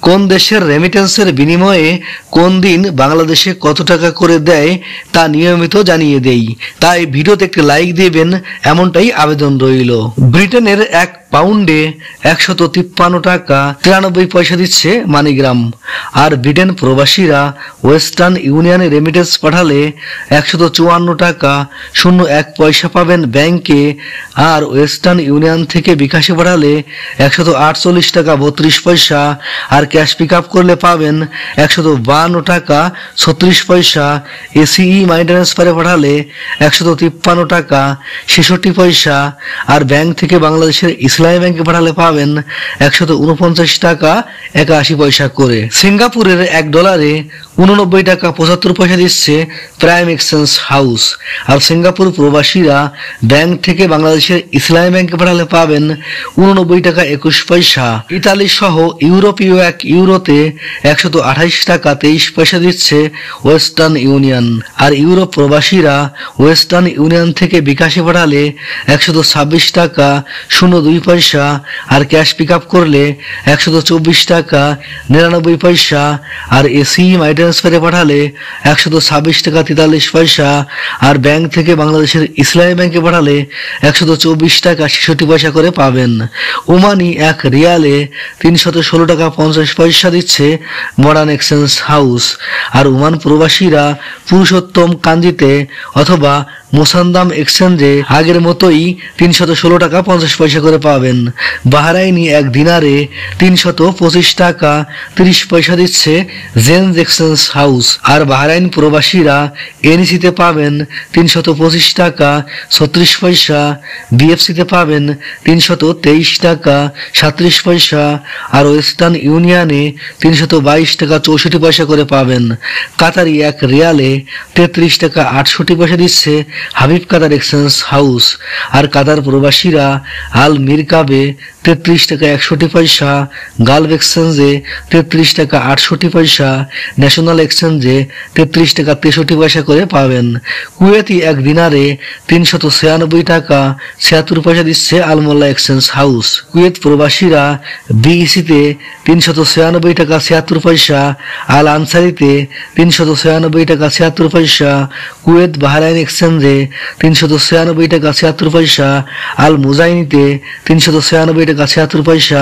কোন দেশের রেমিটেন্সের বিনিময়ে কোন দিন বাংলাদেশে কত টাকা করে দেয় তা নিয়মিত জানিয়ে দেই, তাই ভিডিওতে একটি লাইক দিবেন এমনটাই আবেদন রইল। ব্রিটেনের 1 পাউন্ডে 153 টাকা 93 পয়সা দিচ্ছে মানিগ্রাম। আর ব্রিটেন প্রবাসীরা ওয়েস্টার্ন ইউনিয়নে রেমিটেন্স পাঠালে 154 টাকা 01 পয়সা পাবেন ব্যাংকে। আর ওয়েস্টার্ন ইউনিয়ন থেকে বিকাশে পাঠালে 148 টাকা 32 পয়সা। আর ক্যাশ পিক আপ করলে পাবেন 152 টাকা 36 পয়সা। এসিই মানি ট্রান্সফারে পাঠালে 153 টাকা 66 পয়সা। আর ব্যাংক থেকে বাংলাদেশের ইসলামী ব্যাংকে পাঠালে পাবেন 149 টাকা 81 পয়সা করে। সিঙ্গাপুরের $1 89 টাকা 75 পয়সা দিচ্ছে প্রাইম এক্সচেঞ্জ হাউস। আর সিঙ্গাপুর প্রবাসীরা ব্যাংক থেকে বাংলাদেশের ইসলামী ব্যাংকে পাঠালে পাবেন 89 টাকা 21 পয়সা। ইতালি সহ ইউরোপীয় 1 ইউরোতে 128 টাকা 23 পয়সা দিচ্ছে ওয়েস্টার্ন ইউনিয়ন। আর ইউরোপ প্রবাসীরা ওয়েস্টার্ন ইউনিয়ন থেকে বিকাশে পাঠালে 126 টাকা 02 পয়সা। আর ক্যাশ পিক আপ করলে 124 টাকা 99 পয়সা। আর এসিই মানি ট্রান্সফারে পাঠালে 126 টাকা 43 পয়সা। আর ব্যাংক থেকে বাংলাদেশের ইসলামী ব্যাংকে পাঠালে 124 টাকা 66 পয়সা করে পাবেন। ওমানি 1 রিয়ালে 316 টাকা 50 পয়সা দিচ্ছে মডার্ন এক্সচেঞ্জ হাউস। আর ওমান প্রবাসীরা পুরুষোত্তম কাঞ্জিতে অথবা মোসান্দাম এক্সচেঞ্জে আগের মতোই 316 টাকা 50 পয়সা করে পাবেন। বাহরাইনি 1 দিনারে 325 টাকা 30 পয়সা দিচ্ছে জেন্স এক্সচেঞ্জ হাউস। আর বাহরাইন প্রবাসীরা এনইসিতে পাবেন 325 টাকা 36 পয়সা। বিএফসিতে পাবেন 323 টাকা 37 পয়সা। আর ওয়েস্টার্ন ইউনিয়নে 322 টাকা 64 পয়সা করে পাবেন। কাতারি 1 রিয়ালে 33 টাকা 68 পয়সা দিচ্ছে হাবিব কাতার এক্সচেঞ্জ হাউস। আর কাতার প্রবাসীরা আল মিরকাবে 33 টাকা 61 পয়সা। গালফ এক্সচেঞ্জে 33 টাকা 68 পয়সা। ন্যাশনাল এক্সচেঞ্জে 33 টাকা 63 পয়সা করে পাবেন। কুয়েতি 1 দিনারে 396 টাকা 76 পয়সা দিচ্ছে আলমোল্লা এক্সচেঞ্জ হাউস। কুয়েত প্রবাসীরা বিইসিতে 396 টাকা 76 পয়সা। আল আনসারিতে 396 টাকা 76 পয়সা। কুয়েত বাহরাইন এক্সচেঞ্জে 396 টাকা 76 পয়সা। আল মুজাইনিতে 396 টাকা 76 পয়সা।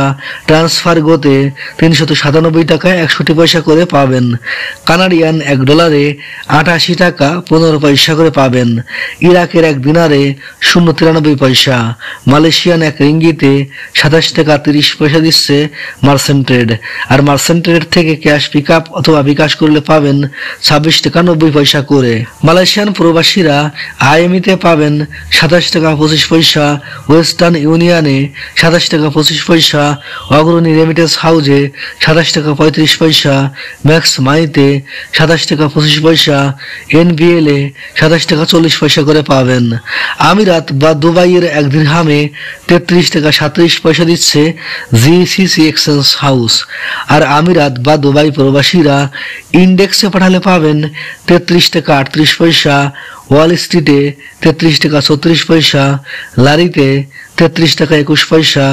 ট্রান্সফার গোতে 397 টাকা 61 পয়সা করে পাবেন। কানাডিয়ান $1 88 টাকা 15 পয়সা করে পাবেন। ইরাকের 1 দিনারে 0.93 পয়সা। মালয়েশিয়ান 1 রিঙ্গিতে 27 টাকা 30 পয়সা দিচ্ছে মার্চেন্ট ট্রেড। আর মার্চেন্ট ট্রেড থেকে ক্যাশ পিক আপ অথবা বিকাশ করলে পাবেন 26 টাকা 90 পয়সা করে। মালয়েশিয়ান প্রবাসীরা আইএমইতে পাবেন 27 টাকা 25 পয়সা। ওয়েস্টার্ন ইউনিয়নে 27 টাকা 25 পয়সা। অগ্রণী রেমিটেন্স হাউজে 27 টাকা 35 পয়সা। ম্যাক্স মানিতে 27 টাকা 25 পয়সা। এনবিএল এ 27 টাকা 40 পয়সা করে পাবেন। আমিরাত বা দুবাইয়ের 1 দিরহামে 33 টাকা 37 পয়সা দিচ্ছে জিসিসি এক্সচেঞ্জ হাউস। আর আমিরাত বা দুবাই প্রবাসীরা ইন্ডেক্সে পাঠালে পাবেন 33 টাকা 38 পয়সা। ওয়াল স্ট্রিটে 33 টাকা 34 পয়সা। লারিতে 33 টাকা 21 পয়সা।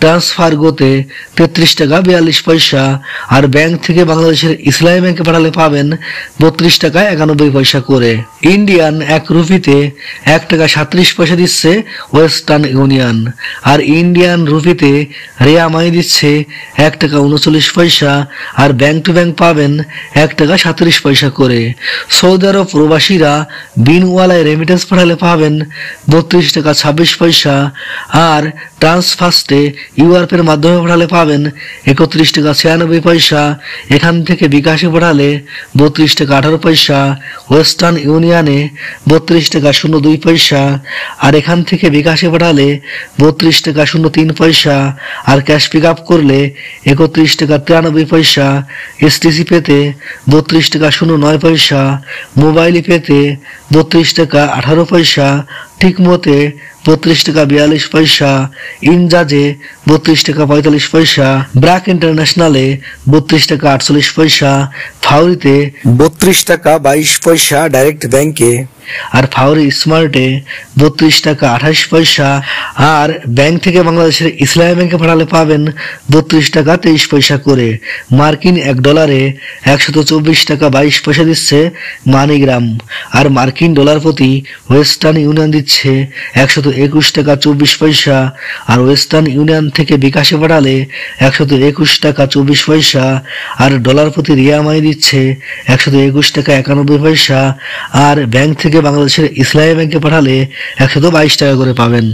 ট্রান্সফার গোতে 33 টাকা 42 পয়সা। আর ব্যাংক থেকে বাংলাদেশের ইসলামী ব্যাংকে পাঠালে পাবেন 32 টাকা 91 পয়সা করে। ইন্ডিয়ান 1 রুপিতে 1 টাকা 37 পয়সা দিচ্ছে ওয়েস্টার্ন ইউনিয়ন। আর ইন্ডিয়ান রুপিতে রিয়া মানি দিচ্ছে 1 টাকা 39 পয়সা। আর ব্যাংক টু ব্যাংক পাবেন 1 টাকা 37 পয়সা করে। সৌদি আরব প্রবাসীরা বিনওয়ালায় রেমিটেন্স পাঠালে পাবেন 32 টাকা 26 পয়সা। আর ট্রান্সফার্স্টে ইউআরপের মাধ্যমে পাঠালে পাবেন 31 টাকা 96 পয়সা। এখান থেকে বিকাশে পাঠালে 32 টাকা 18 পয়সা। ওয়েস্টার্ন ইউনিয়নে 32 টাকা 02 পয়সা। আর এখান থেকে বিকাশে পাঠালে 32 টাকা 03 পয়সা। আর ক্যাশ পিক আপ করলে 31 টাকা 93 পয়সা। এসটিসি পেতে 32 টাকা 09 পয়সা। মোবাইল পেতে 32 টাকা 18 পয়সা। ঠিক মতে 32 টাকা 42 পয়সা, ইনজাজে 32 টাকা 45 পয়সা, ব্র্যাক ইন্টারন্যাশনালে 32 টাকা 48 পয়সা, ফাউরিতে 32 টাকা 22 পয়সা ডাইরেক্ট ব্যাংকে, আর ফাউরি স্মার্টে 32 টাকা 28 পয়সা, আর ব্যাংক থেকে বাংলাদেশের ইসলামী ব্যাংকে পাঠালে পাবেন 32 টাকা 23 পয়সা করে। মার্কিন $1 124 টাকা 22 পয়সা দিচ্ছে মানিগ্রাম, আর মার্কিন ডলার প্রতি ওয়েস্টার্ন ইউনিয়ন দিচ্ছে 121 টাকা 24 পয়সা, আর ওয়েস্টার্ন ইউনিয়ন থেকে বিকাশে পাঠালে 121 টাকা 24 পয়সা, আর ডলার প্রতি রিয়া মানি দিচ্ছে 121 টাকা 91 পয়সা, আর ব্যাংক থেকে বাংলাদেশের ইসলামী ব্যাংকে পাঠালে 122 টাকা করে পাবেন।